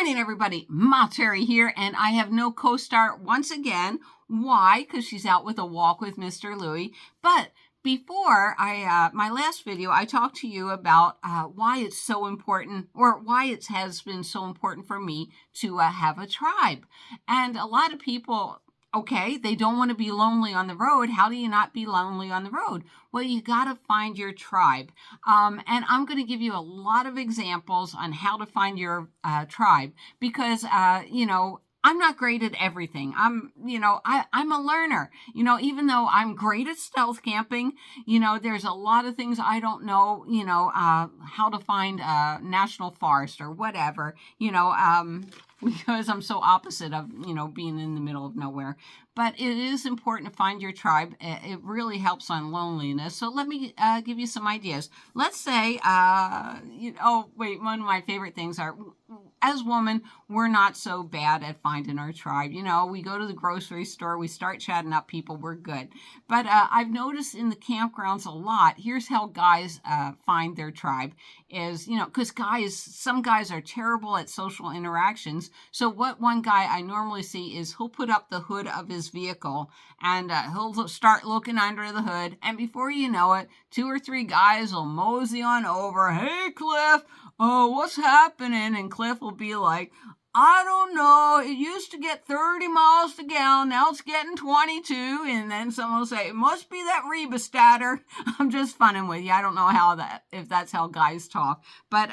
morning, everybody. Ma Terry here, and I have no co-star once again. Why? Because she's out with a walk with Mr. Louie. But before my last video, I talked to you about why it's so important, or why it has been so important for me to have a tribe. And a lot of people, okay, they don't want to be lonely on the road. How do you not be lonely on the road? Well, you got to find your tribe. And I'm going to give you a lot of examples on how to find your tribe because, I'm not great at everything. I'm a learner. Even though I'm great at stealth camping, there's a lot of things I don't know, how to find a national forest or whatever, because I'm so opposite of, being in the middle of nowhere. But it is important to find your tribe. It really helps on loneliness. So let me give you some ideas. Let's say, one of my favorite things are, as women, we're not so bad at finding our tribe. We go to the grocery store, we start chatting up people, we're good. But I've noticed in the campgrounds a lot, here's how guys find their tribe is, because some guys are terrible at social interactions. So what one guy I normally see is he'll put up the hood of his vehicle and he'll start looking under the hood. And before you know it, 2 or 3 guys will mosey on over. Hey, Cliff, oh, what's happening? And Cliff will be like, I don't know. It used to get 30 miles to gallon. Now it's getting 22. And then someone will say, it must be that rhebistator. I'm just funning with you. I don't know if that's how guys talk. But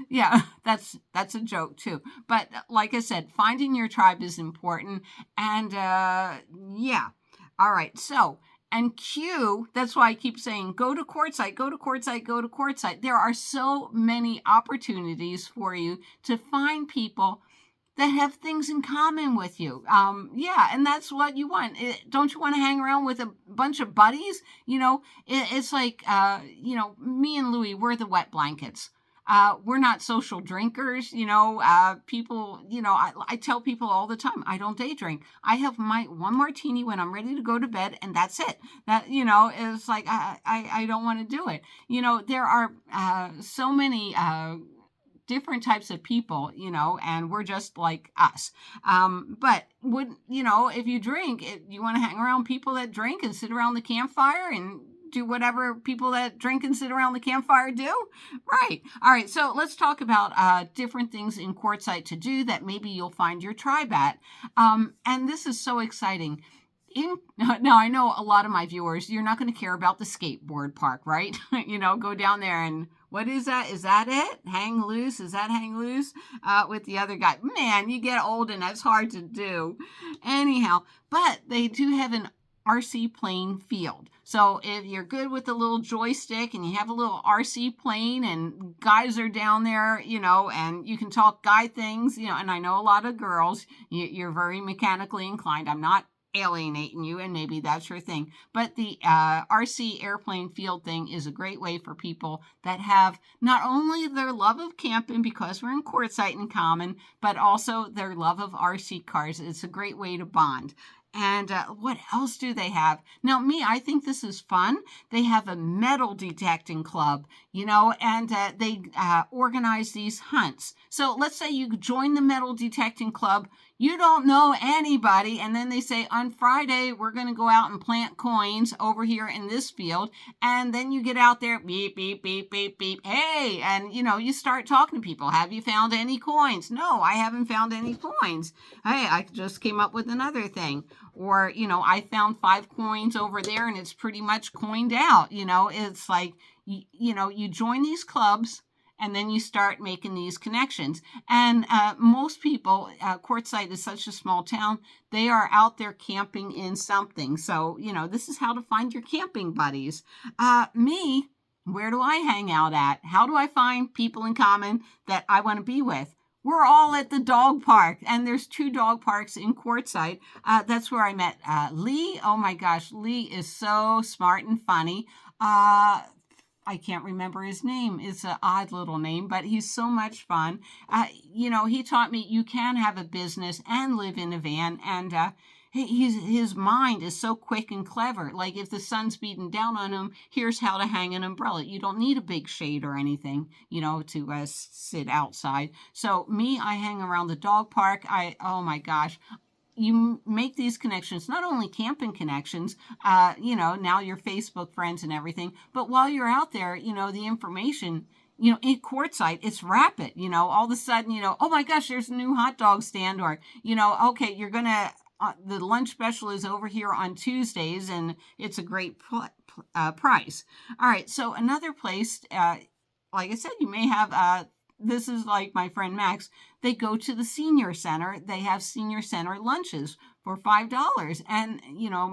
yeah, that's a joke too. But like I said, finding your tribe is important. And yeah. All right. So, and Q, that's why I keep saying, go to Quartzsite, go to Quartzsite, go to Quartzsite. There are so many opportunities for you to find people that have things in common with you. And that's what you want. Don't you want to hang around with a bunch of buddies? It's like, me and Louie, we're the wet blankets. We're not social drinkers, people, I tell people all the time, I don't day drink. I have my one martini when I'm ready to go to bed, and that's it. That, it's like, I don't want to do it. There are so many different types of people, and we're just like us. But if you drink, you want to hang around people that drink and sit around the campfire and do whatever people that drink and sit around the campfire do? Right. All right. So let's talk about different things in Quartzsite to do that maybe you'll find your tribe at. And this is so exciting. Now, I know a lot of my viewers, you're not going to care about the skateboard park, right? Go down there and what is that? Is that it? Hang loose? Is that hang loose with the other guy? Man, you get old and that's hard to do. Anyhow, but they do have an RC plane field. So if you're good with a little joystick and you have a little RC plane and guys are down there, and you can talk guy things, and I know a lot of girls, you're very mechanically inclined. I'm not alienating you, and maybe that's your thing. But the RC airplane field thing is a great way for people that have not only their love of camping, because we're in Quartzsite in common, but also their love of RC cars. It's a great way to bond. And what else do they have? Now, I think this is fun. They have a metal detecting club, and they organize these hunts. So let's say you join the metal detecting club. You don't know anybody. And then they say, on Friday, we're going to go out and plant coins over here in this field. And then you get out there, beep, beep, beep, beep, beep. Hey, and, you start talking to people. Have you found any coins? No, I haven't found any coins. Hey, I just came up with another thing. Or, I found 5 coins over there and it's pretty much coined out. It's like, you join these clubs and then you start making these connections. And most people, Quartzsite is such a small town, they are out there camping in something. So, this is how to find your camping buddies. Where do I hang out at? How do I find people in common that I want to be with? We're all at the dog park, and there's 2 dog parks in Quartzsite. That's where I met Lee. Oh my gosh, Lee is so smart and funny. I can't remember his name. It's an odd little name, but he's so much fun. He taught me you can have a business and live in a van, and his mind is so quick and clever. Like if the sun's beating down on him, here's how to hang an umbrella. You don't need a big shade or anything, to sit outside. So me, I hang around the dog park. Oh my gosh, you make these connections, not only camping connections, now your Facebook friends and everything, but while you're out there, the information, in Quartzsite, it's rapid, all of a sudden, oh my gosh, there's a new hot dog stand, or, okay, you're going to, the lunch special is over here on Tuesdays and it's a great price. All right. So another place, like I said, you may have, this is like my friend Max. They go to the senior center. They have senior center lunches for $5. And,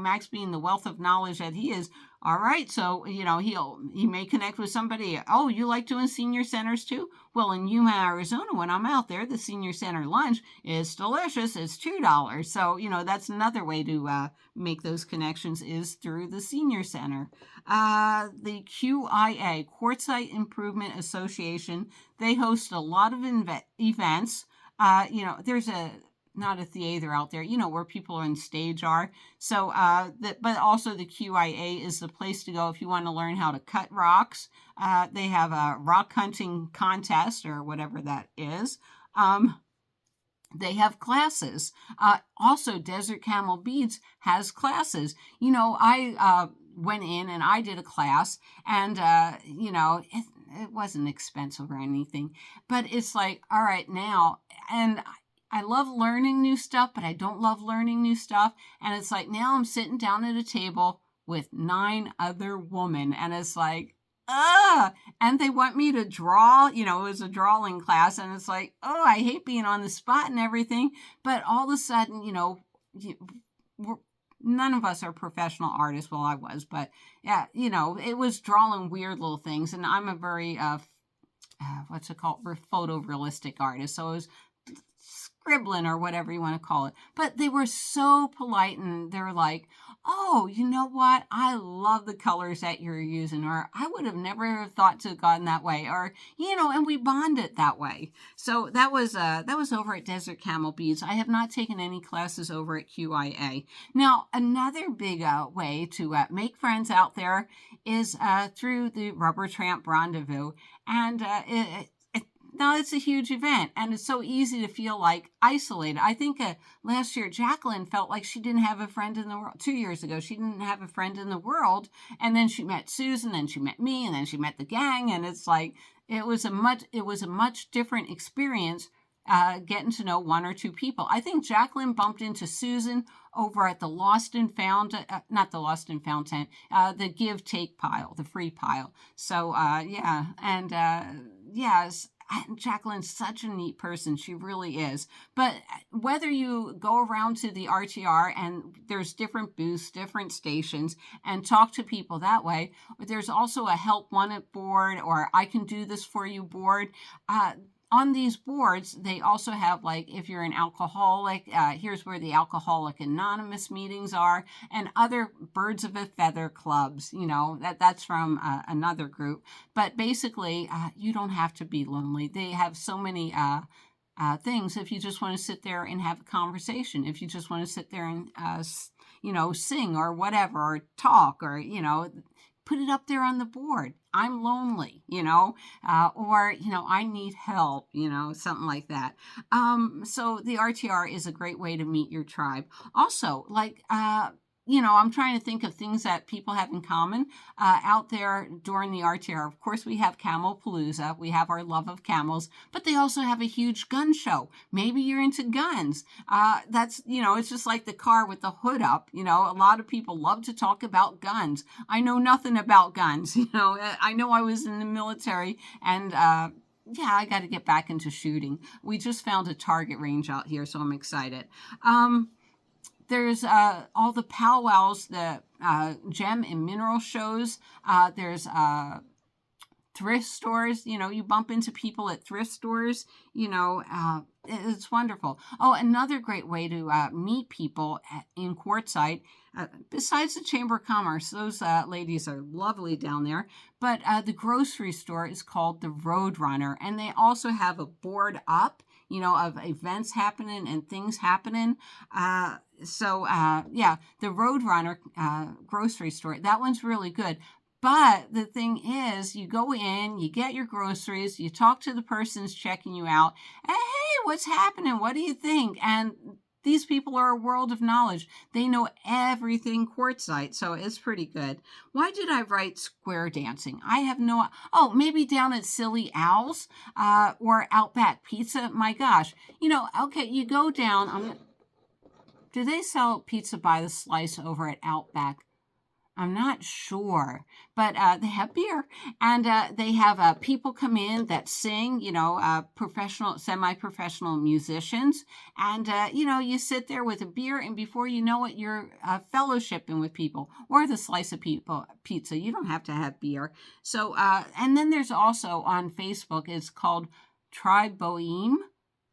Max being the wealth of knowledge that he is, all right, so, he may connect with somebody. Oh, you like doing senior centers too? Well, in Yuma, Arizona, when I'm out there, the senior center lunch is delicious. It's $2. So, that's another way to make those connections is through the senior center. The QIA, Quartzsite Improvement Association, they host a lot of events. There's not a theater out there, where people on stage are. So, but also the QIA is the place to go if you want to learn how to cut rocks. They have a rock hunting contest or whatever that is. They have classes. Also, Desert Camel Beads has classes. I went in and I did a class, and it wasn't expensive or anything, but it's like, all right, now, and I love learning new stuff, but I don't love learning new stuff. And it's like, now I'm sitting down at a table with 9 other women, and it's like, and they want me to draw, it was a drawing class, and it's like, oh, I hate being on the spot and everything. But all of a sudden, none of us are professional artists. Well, I was, but yeah, it was drawing weird little things. And I'm a very, what's it called? Photorealistic artist. So it was scribbling or whatever you want to call it. But they were so polite, and they're like, oh, you know what? I love the colors that you're using, or I would have never thought to have gone that way, or, and we bonded that way. So that was over at Desert Camel Beads. I have not taken any classes over at QIA. Now, another big way to make friends out there is through the Rubber Tramp Rendezvous. And now, it's a huge event, and it's so easy to feel like isolated. I think last year, Jacqueline felt like she didn't have a friend in the world. 2 years ago, she didn't have a friend in the world, and then she met Susan, and she met me, and then she met the gang, and it's like it was a much different experience getting to know 1 or 2 people. I think Jacqueline bumped into Susan over at the Lost and Found, not the Lost and Found tent, the Give Take pile, the free pile. So yeah, and yes. Jacqueline's such a neat person. She really is. But whether you go around to the RTR and there's different booths, different stations, and talk to people that way, there's also a Help Wanted board or I Can Do This For You board. On these boards, they also have, like, if you're an alcoholic, here's where the Alcoholic Anonymous meetings are, and other Birds of a Feather clubs, that's from another group. But basically, you don't have to be lonely. They have so many things if you just want to sit there and have a conversation, if you just want to sit there and, sing or whatever, or talk, or, put it up there on the board. I'm lonely, or, I need help, something like that. So the RTR is a great way to meet your tribe. Also, like, I'm trying to think of things that people have in common out there during the RTR. Of course, we have Camelpalooza. We have our love of camels, but they also have a huge gun show. Maybe you're into guns. That's, it's just like the car with the hood up. A lot of people love to talk about guns. I know nothing about guns. I know I was in the military, and yeah, I got to get back into shooting. We just found a target range out here, so I'm excited. There's all the powwows, the gem and mineral shows. There's thrift stores. You bump into people at thrift stores. It's wonderful. Oh, another great way to meet people in Quartzsite, besides the Chamber of Commerce, those ladies are lovely down there, but the grocery store is called the Roadrunner, and they also have a board up, of events happening and things happening. Yeah, the Roadrunner grocery store, that one's really good. But the thing is, you go in, you get your groceries, you talk to the person's checking you out. Hey, what's happening? What do you think? And these people are a world of knowledge. They know everything Quartzsite, so it's pretty good. Why did I write square dancing? I have no... Oh, maybe down at Silly Owls or Outback Pizza. My gosh. Okay, you go down. Do they sell pizza by the slice over at Outback? I'm not sure, but they have beer, and they have people come in that sing, professional, semi-professional musicians, and you sit there with a beer, and before you know it, you're fellowshipping with people, or the slice of pizza. You don't have to have beer. So, and then there's also on Facebook, it's called Tribe Boheme.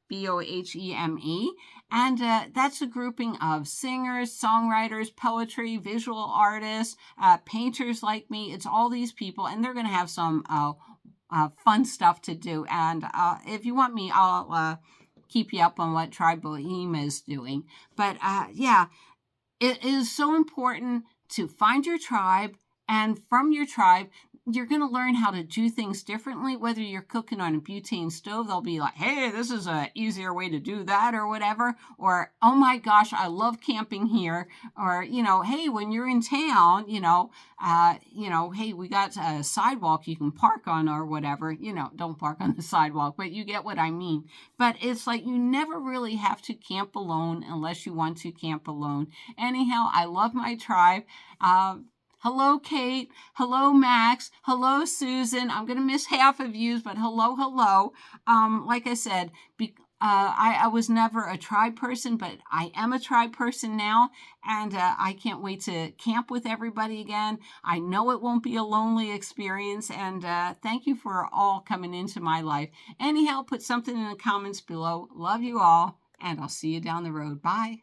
Boheme, and that's a grouping of singers, songwriters, poetry, visual artists, painters like me. It's all these people, and they're going to have some fun stuff to do. And if you want me, I'll keep you up on what Tribe Boheme is doing. But yeah, it is so important to find your tribe, and from your tribe, you're going to learn how to do things differently. Whether you're cooking on a butane stove, they'll be like, hey, this is an easier way to do that, or whatever. Or, oh my gosh, I love camping here. Or, hey, when you're in town, hey, we got a sidewalk you can park on, or whatever. Don't park on the sidewalk, but you get what I mean. But it's like you never really have to camp alone unless you want to camp alone. Anyhow, I love my tribe. Hello, Kate. Hello, Max. Hello, Susan. I'm going to miss half of you, but hello. Like I said, I was never a tribe person, but I am a tribe person now, and I can't wait to camp with everybody again. I know it won't be a lonely experience, and thank you for all coming into my life. Anyhow, put something in the comments below. Love you all, and I'll see you down the road. Bye.